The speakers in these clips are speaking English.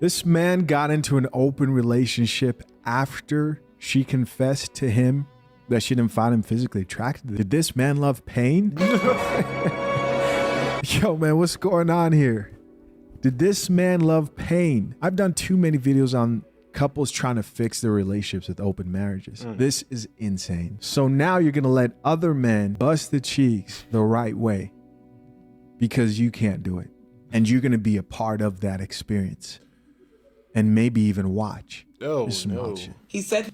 This man got into an open relationship after she confessed to him that she didn't find him physically attractive. Did this man love pain? Yo, man, what's going on here? Did this man love pain? I've done too many videos on couples trying to fix their relationships with open marriages. This is insane. So now you're going to let other men bust the cheeks the right way because you can't do it. And you're going to be a part of that experience and maybe even watch. Oh, no. He said...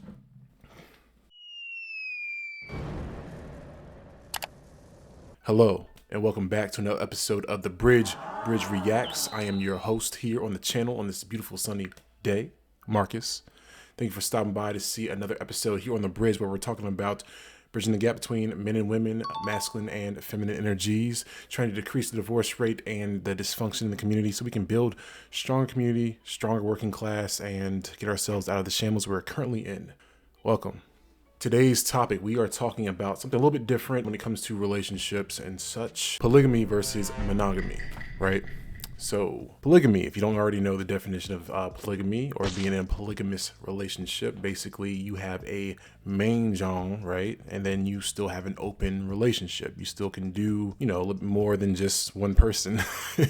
Hello, and welcome back to another episode of The Bridge Reacts. I am your host here on the channel on this beautiful sunny day, Marcus. Thank you for stopping by to see another episode here on The Bridge where we're talking about bridging the gap between men and women, masculine and feminine energies, trying to decrease the divorce rate and the dysfunction in the community so we can build stronger community, stronger working class, and get ourselves out of the shambles we're currently in. Welcome. Today's topic, we are talking about something a little bit different when it comes to relationships and such. Polygamy versus monogamy, right? So polygamy, if you don't already know the definition of polygamy or being in a polygamous relationship, basically you have a main John, right? And then you still have an open relationship. You still can do, you know, a little bit more than just one person.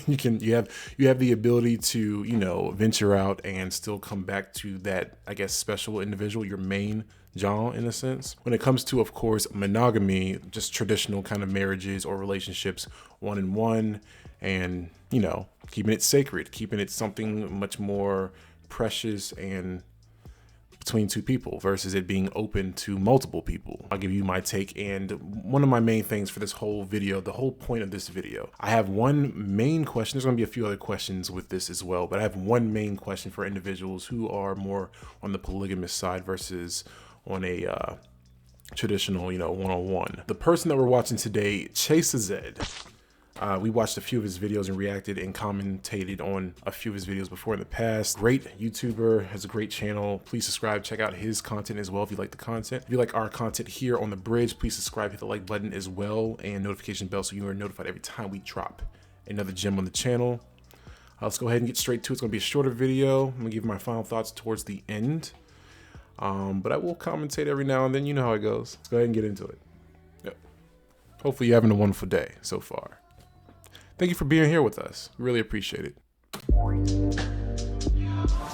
you have the ability to, you know, venture out and still come back to that, I guess, special individual, your main John, in a sense. When it comes to, of course, monogamy, just traditional kind of marriages or relationships, one-on-one, and, you know, keeping it sacred, keeping it something much more precious and between two people versus it being open to multiple people. I'll give you my take, and one of my main things for this whole video, the whole point of this video, I have one main question. There's gonna be a few other questions with this as well, but I have one main question for individuals who are more on the polygamous side versus on a traditional, you know, one-on-one. The person that we're watching today, Chase Zed. We watched a few of his videos and reacted and commentated on a few of his videos before in the past. Great YouTuber, has a great channel. Please subscribe, check out his content as well if you like the content. If you like our content here on The Bridge, please subscribe, hit the like button as well, and notification bell so you are notified every time we drop another gem on the channel. Let's go ahead and get straight to it. It's gonna be a shorter video. I'm gonna give you my final thoughts towards the end. But I will commentate every now and then. You know how it goes. Let's go ahead and get into it. Yep. Hopefully you're having a wonderful day so far. Thank you for being here with us. Really appreciate it.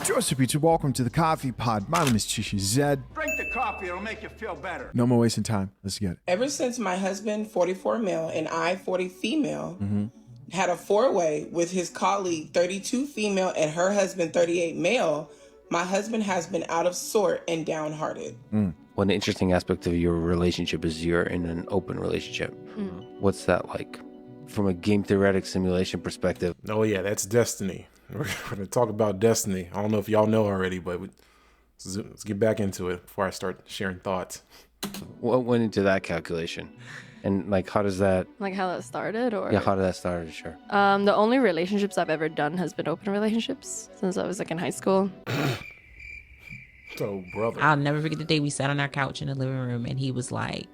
Joseph Pizza, welcome to the Coffee Pod. My name is Chase Zed. Drink the coffee, it'll make you feel better. No more wasting time. Let's get it. Ever since my husband, 44 male, and I, 40 female, had a four-way with his colleague, 32 female, and her husband, 38 male, my husband has been out of sort and downhearted. One interesting aspect of your relationship is you're in an open relationship. What's that like? From a game theoretic simulation perspective. Oh yeah, that's Destiny. We're gonna talk about Destiny. I don't know if y'all know already, but let's get back into it before I start sharing thoughts. What went into that calculation? And like, how does that... Like how that started, or? Yeah, how did that start? Sure. The only relationships I've ever done has been open relationships since I was like in high school. So, brother. I'll never forget the day we sat on our couch in the living room and he was like,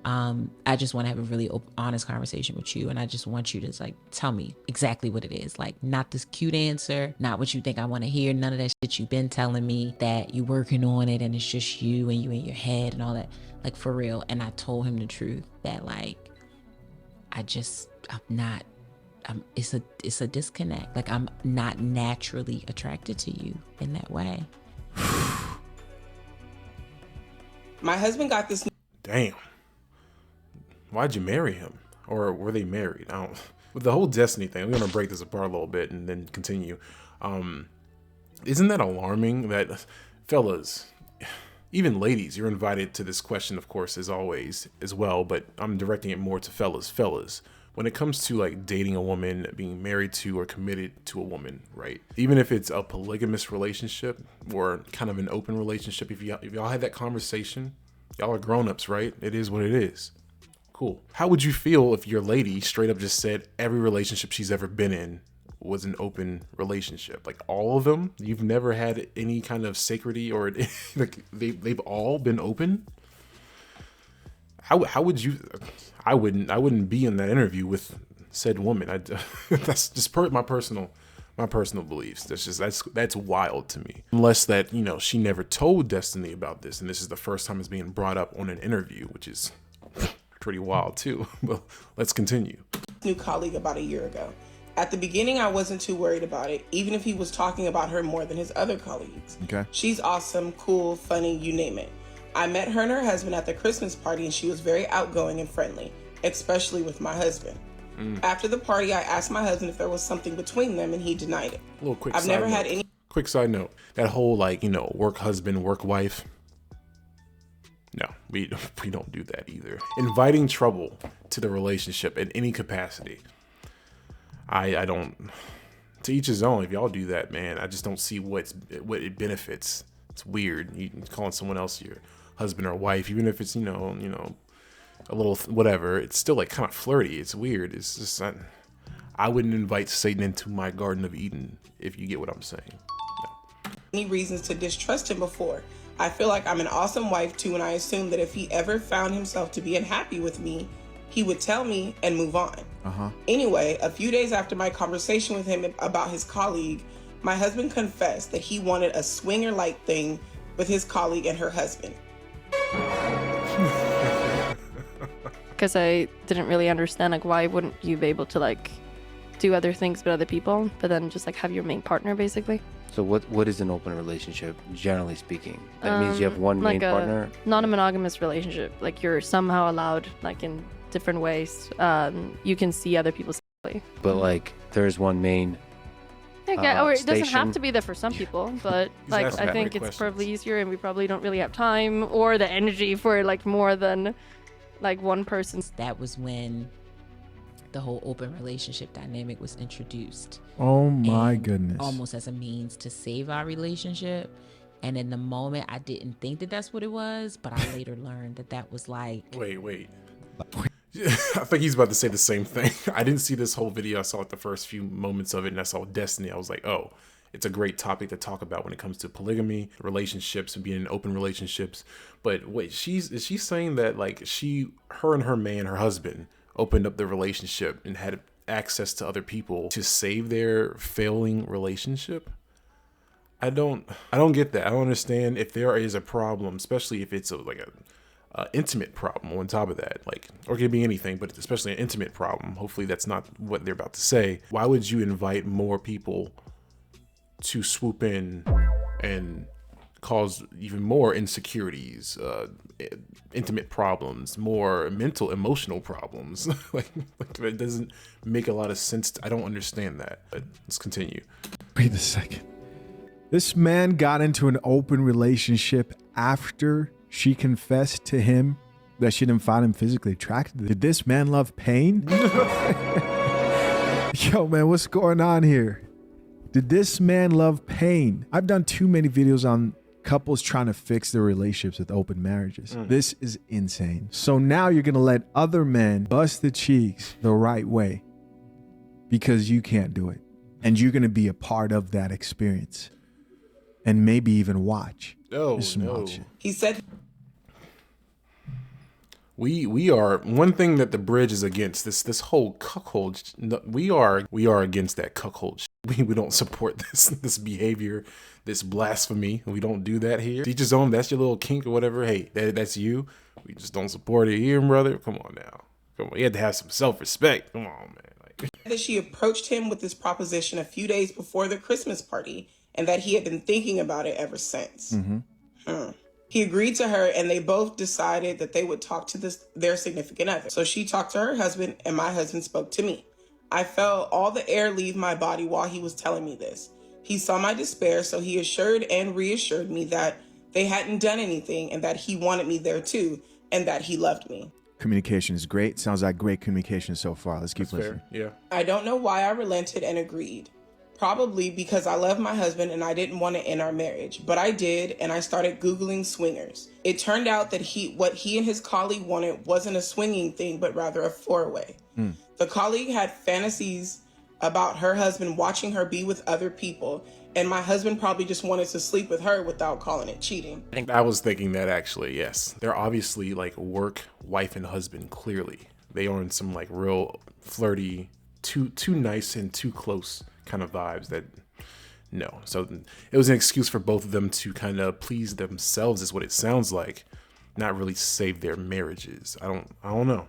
I just want to have a really honest conversation with you. And I just want you to like, tell me exactly what it is. Like, not this cute answer, not what you think I want to hear. None of that shit you've been telling me that you're working on it and it's just you and you in your head and all that. Like, for real. And I told him the truth that like, it's a disconnect. Like, I'm not naturally attracted to you in that way. My husband got this... Damn. Why'd you marry him? Or were they married? I don't... With the whole Destiny thing, we're gonna break this apart a little bit and then continue. Isn't that alarming that, fellas, even ladies, you're invited to this question, of course, as always, as well, but I'm directing it more to fellas. Fellas, when it comes to like dating a woman, being married to or committed to a woman, right? Even if it's a polygamous relationship or kind of an open relationship, if y'all had that conversation, y'all are grown-ups, right? It is what it is. Cool. How would you feel if your lady straight up just said every relationship she's ever been in was an open relationship? Like all of them? You've never had any kind of sacredity or like they've all been open? How would you... I wouldn't be in that interview with said woman. That's just my personal my personal beliefs. That's wild to me. Unless that, you know, she never told Destiny about this, and this is the first time it's being brought up on an interview, which is pretty wild too. But let's continue. New colleague about a year ago. At the beginning, I wasn't too worried about it, even if he was talking about her more than his other colleagues. Okay. She's awesome, cool, funny, you name it. I met her and her husband at the Christmas party, and she was very outgoing and friendly, especially with my husband. After the party, I asked my husband if there was something between them, and he denied it. A little quick I've never had any. Quick side note: that whole, like, you know, work husband, work wife. No, we don't do that either. Inviting trouble to the relationship in any capacity. I don't. To each his own. If y'all do that, man, I just don't see what it benefits. It's weird. You calling someone else your husband or wife, even if it's, you know, a little whatever. It's still like kind of flirty. It's weird. It's just I wouldn't invite Satan into my Garden of Eden, if you get what I'm saying. No. Any reasons to distrust him before. I feel like I'm an awesome wife too, and I assume that if he ever found himself to be unhappy with me, he would tell me and move on. Anyway, a few days after my conversation with him about his colleague, my husband confessed that he wanted a swinger-like thing with his colleague and her husband. Because I didn't really understand, like, why wouldn't you be able to, like, do other things with other people, but then just, like, have your main partner, basically? So what is an open relationship, generally speaking? That means you have one main like partner? A non-monogamous relationship. Like, you're somehow allowed, like, in different ways. You can see other people sexually. But, like, there's one main or it doesn't have station. to be there for some people, but like asking I think great it's questions. probably easier, and we probably don't really have time or the energy for like more than like one person. That was when the whole open relationship dynamic was introduced. Oh my and goodness. Almost as a means to save our relationship. And in the moment, I didn't think that that's what it was, but I later learned that that was like... Wait. I think he's about to say the same thing. I didn't see this whole video. I saw like the first few moments of it, and I saw Destiny. I was like, oh, it's a great topic to talk about when it comes to polygamy, relationships, and being in open relationships. But wait, is she saying that like her and her man, her husband, opened up the relationship and had access to other people to save their failing relationship? I don't get that. I don't understand if there is a problem, especially if it's a intimate problem on top of that, like, or it could be anything, but especially an intimate problem. Hopefully that's not what they're about to say. Why would you invite more people to swoop in and cause even more insecurities, intimate problems, more mental, emotional problems? like it doesn't make a lot of sense. I don't understand that. But let's continue. Wait a second. This man got into an open relationship after she confessed to him that she didn't find him physically attractive. Did this man love pain? Yo, man, what's going on here? Did this man love pain? I've done too many videos on couples trying to fix their relationships with open marriages. This is insane. So now you're going to let other men bust the cheeks the right way because you can't do it. And you're going to be a part of that experience and maybe even watch. Oh, This is some no. wild shit. He said We are one thing that the bridge is against this whole cuckold. We are against that cuckold. We don't support this behavior, this blasphemy. We don't do that here. Teach his own. That's your little kink or whatever. Hey, that's you. We just don't support it here, brother. Come on now. Come on. You had to have some self-respect. Come on, man. that she approached him with this proposition a few days before the Christmas party, and that he had been thinking about it ever since. He agreed to her, and they both decided that they would talk to their significant other. So she talked to her husband, and my husband spoke to me. I felt all the air leave my body while he was telling me this. He saw my despair, so he assured and reassured me that they hadn't done anything and that he wanted me there too, and that he loved me. Communication is great. Sounds like great communication so far. Let's keep That's listening. fair. Yeah. I don't know why I relented and agreed. Probably because I love my husband and I didn't want to end our marriage. But I did, and I started Googling swingers. It turned out that what he and his colleague wanted wasn't a swinging thing, but rather a four-way. The colleague had fantasies about her husband watching her be with other people, and my husband probably just wanted to sleep with her without calling it cheating. I was thinking that actually, yes. They're obviously like work, wife and husband, clearly. They are in some like real flirty, too nice and too close kind of vibes that no. So it was an excuse for both of them to kind of please themselves, is what it sounds like, not really save their marriages. I don't know.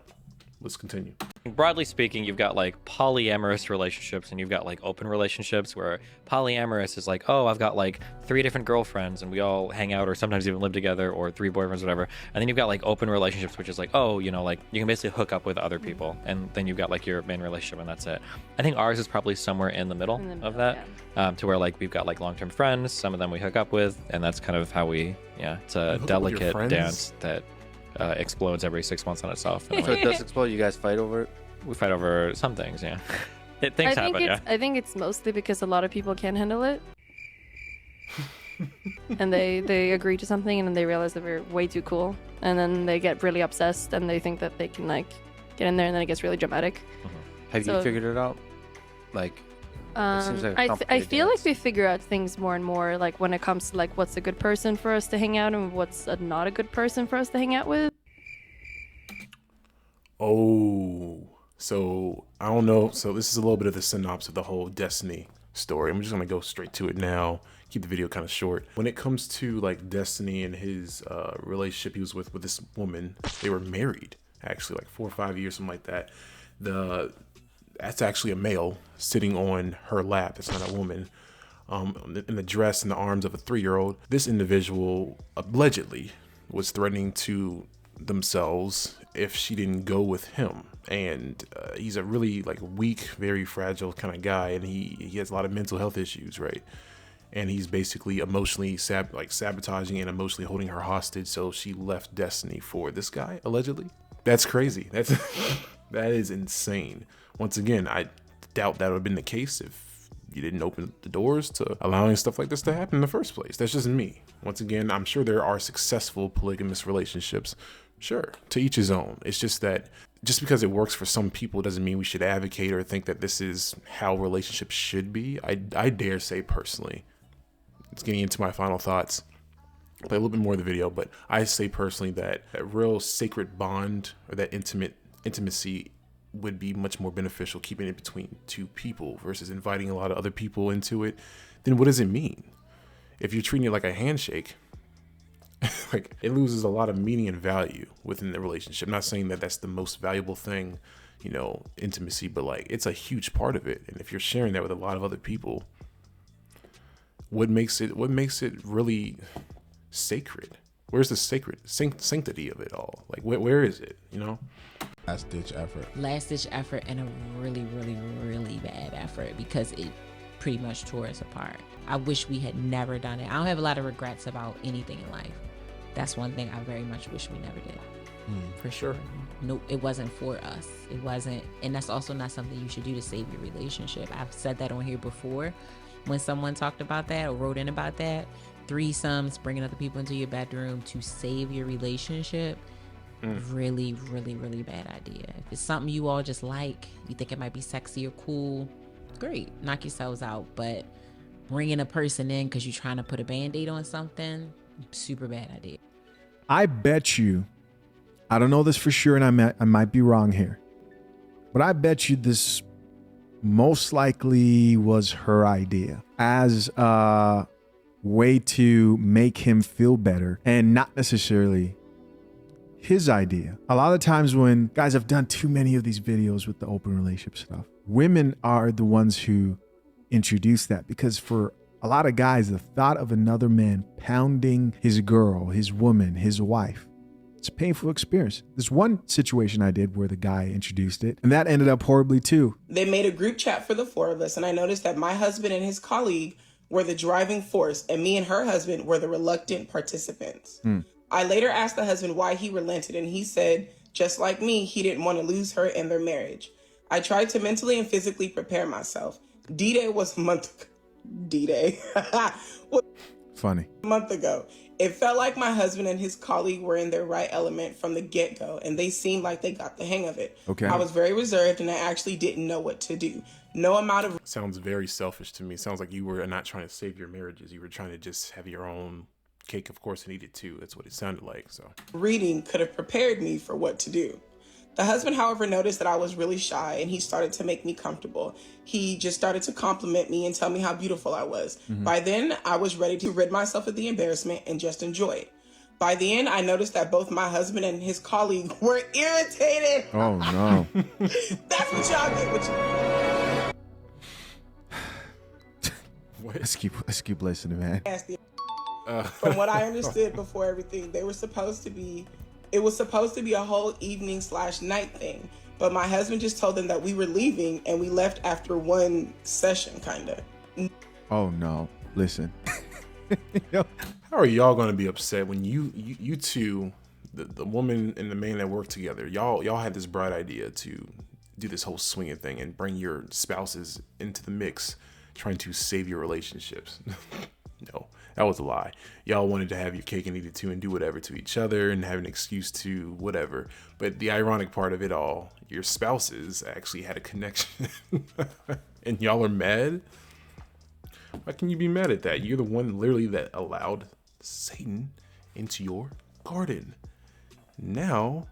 Let's continue. Broadly speaking, you've got like polyamorous relationships and you've got like open relationships, where polyamorous is like, oh, I've got like 3 different girlfriends and we all hang out or sometimes even live together, or 3 boyfriends, whatever. And then you've got like open relationships, which is like, oh, you know, like you can basically hook up with other people, and then you've got like your main relationship and that's it. I think ours is probably somewhere in the middle of that, to where like we've got like long-term friends, some of them we hook up with, and that's kind of how we, it's a delicate dance that explodes every 6 months on itself. So it does explode. You guys fight over it? We fight over some things, yeah. Things happen, yeah. I think it's mostly because a lot of people can't handle it. And they agree to something and then they realize that we're way too cool. And then they get really obsessed and they think that they can like get in there, and then it gets really dramatic. Have you figured it out? Like, it seems like a I complicated feel dance. like we figure out things more and more, like when it comes to like what's a good person for us to hang out and what's not a good person for us to hang out with. Oh, so I don't know. So this is a little bit of the synopsis of the whole Destiny story. I'm just gonna go straight to it now. Keep the video kind of short. When it comes to like Destiny and his relationship he was with this woman, they were married actually like 4 or 5 years, something like that. That's actually a male sitting on her lap. It's not a woman. In the dress in the arms of a 3-year-old. This individual allegedly was threatening to themselves if she didn't go with him. And he's a really like weak, very fragile kind of guy, and he has a lot of mental health issues, right? And he's basically emotionally sabotaging and emotionally holding her hostage. So she left Destiny for this guy, allegedly. That's crazy. That is insane. Once again, I doubt that would have been the case if you didn't open the doors to allowing stuff like this to happen in the first place. That's just me. Once again, I'm sure there are successful polygamous relationships. Sure, to each his own. It's just that just because it works for some people doesn't mean we should advocate or think that this is how relationships should be. I dare say personally, it's getting into my final thoughts. I'll play a little bit more of the video, but I say personally that a real sacred bond or that intimacy would be much more beneficial keeping it between 2 people versus inviting a lot of other people into it. Then what does it mean? If you're treating it like a handshake, like it loses a lot of meaning and value within the relationship. I'm not saying that that's the most valuable thing, intimacy, but like it's a huge part of it. And if you're sharing that with a lot of other people, what makes it really sacred? Where's the sacred sanctity of it all? Like where is it, Last ditch effort and a really, really, really bad effort, because it pretty much tore us apart. I wish we had never done it. I don't have a lot of regrets about anything in life. That's one thing I very much wish we never did. For sure. Nope, it wasn't for us. It wasn't, and that's also not something you should do to save your relationship. I've said that on here before when someone talked about that or wrote in about that. Threesomes, bringing other people into your bedroom to save your relationship. Really, really, really bad idea. If it's something you all just like, you think it might be sexy or cool, great, knock yourselves out. But bringing a person in because you're trying to put a band-aid on something, super bad idea. I bet you, I don't know this for sure, and I might be wrong here, but I bet you this most likely was her idea as a way to make him feel better and not necessarily his idea. A lot of times when guys have done too many of these videos with the open relationship stuff, women are the ones who introduce that, because for a lot of guys, the thought of another man pounding his girl, his woman, his wife, it's a painful experience. There's one situation I did where the guy introduced it, and that ended up horribly too. They made a group chat for the 4 of us, and I noticed that my husband and his colleague were the driving force, and me and her husband were the reluctant participants. I later asked the husband why he relented, and he said, just like me, he didn't want to lose her in their marriage. I tried to mentally and physically prepare myself. D-Day was a month D-Day. Funny. A month ago. It felt like my husband and his colleague were in their right element from the get-go, and they seemed like they got the hang of it. Okay. I was very reserved, and I actually didn't know what to do. No amount of Sounds very selfish to me. Sounds like you were not trying to save your marriages. You were trying to just have your own cake, of course, and eat it too. That's what it sounded like. So reading could have prepared me for what to do. The husband, however, noticed that I was really shy and he started to make me comfortable. He just started to compliment me and tell me how beautiful I was. By then, I was ready to rid myself of the embarrassment and just enjoy it. By the end, I noticed that both my husband and his colleague were irritated. Oh no. That's what y'all get with you. Let's keep listening, man. Nasty. From what I understood before everything, it was supposed to be a whole evening/night thing. But my husband just told them that we were leaving and we left after one session, kinda. Oh no. Listen. How are y'all gonna be upset when you two, the woman and the man that work together, y'all had this bright idea to do this whole swinging thing and bring your spouses into the mix, trying to save your relationships? No, that was a lie. Y'all wanted to have your cake and eat it too and do whatever to each other and have an excuse to whatever. But the ironic part of it all, your spouses actually had a connection and y'all are mad? Why can you be mad at that? You're the one literally that allowed Satan into your garden. Now,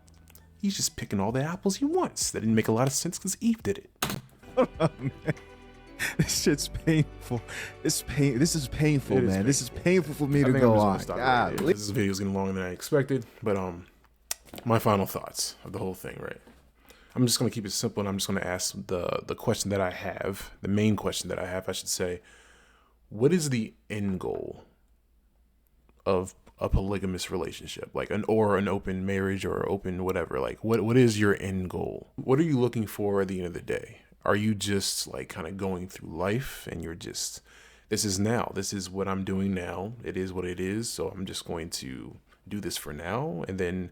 he's just picking all the apples he wants. That didn't make a lot of sense because Eve did it. This shit's painful. This is painful, It is man. This is painful for me I to think go I'm on. just gonna stop right here. This video is getting longer than I expected, but my final thoughts of the whole thing, right? I'm just gonna keep it simple, and I'm just gonna ask the question that I have, the main question that I have, I should say. What is the end goal of a polygamous relationship, like an open marriage or open whatever? Like, what is your end goal? What are you looking for at the end of the day? Are you just like kind of going through life and you're just, this is what I'm doing now. It is what it is. So I'm just going to do this for now. And then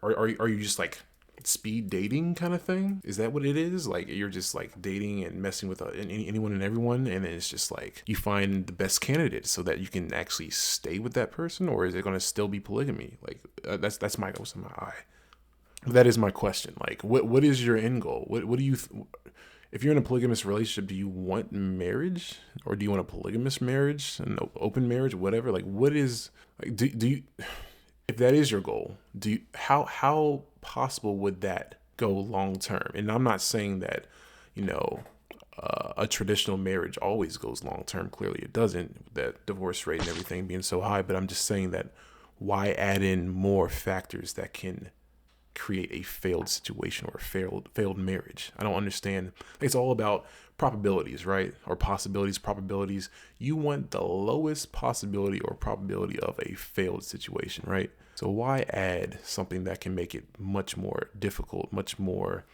are you just like speed dating kind of thing? Is that what it is? Like you're just like dating and messing with anyone and everyone, and then it's just like you find the best candidate so that you can actually stay with that person? Or is it going to still be polygamy? Like that's my eye. That is my question. Like what is your end goal? What do you if you're in a polygamous relationship, do you want marriage, or do you want a polygamous marriage, an open marriage, whatever? Like what is, like do you, if that is your goal, how possible would that go long term? And I'm not saying that, a traditional marriage always goes long term. Clearly it doesn't, that divorce rate and everything being so high. But I'm just saying that why add in more factors that can create a failed situation or a failed marriage? I don't understand. It's all about probabilities, right? Or possibilities, probabilities. You want the lowest possibility or probability of a failed situation, right? So why add something that can make it much more difficult, much more,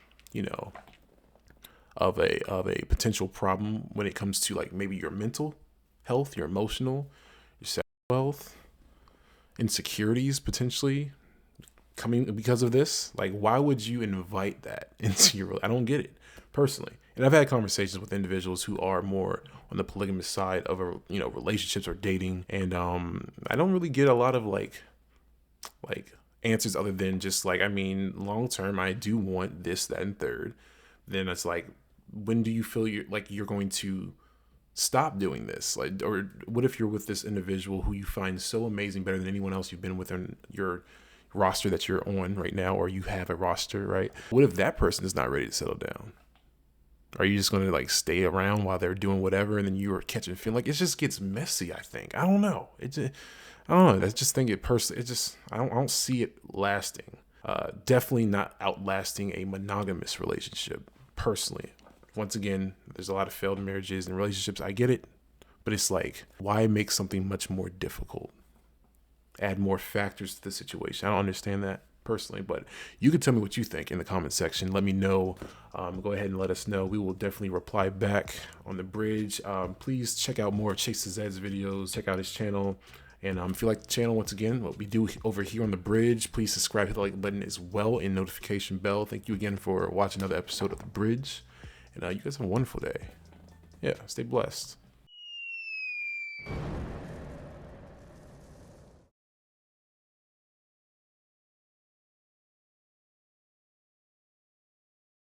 of a potential problem when it comes to like maybe your mental health, your emotional, your sexual health, insecurities potentially coming because of this? Like, why would you invite that into your, I don't get it personally. And I've had conversations with individuals who are more on the polygamous side of relationships or dating, and I don't really get a lot of like answers other than just like, I mean, long term I do want this, that, and third. Then it's like, when do you feel you're going to stop doing this? Like, or what if you're with this individual who you find so amazing, better than anyone else you've been with in your roster that you're on right now, or you have a roster, right? What if that person is not ready to settle down? Are you just going to like stay around while they're doing whatever, and then you are catching feeling? Like, it just gets messy, I think. I don't know. I don't know. I just think it personally, I don't see it lasting. Definitely not outlasting a monogamous relationship, personally. Once again, there's a lot of failed marriages and relationships. I get it. But it's like, why make something much more difficult? Add more factors to the situation. I don't understand that personally, but you can tell me what you think in the comment section. Let me know. Go ahead and let us know. We will definitely reply back on the bridge. Please check out more of Chase Zed's videos. Check out his channel. And if you like the channel, once again, what we do over here on the bridge, please subscribe, hit the like button as well, and notification bell. Thank you again for watching another episode of the bridge. And you guys have a wonderful day. Yeah, stay blessed.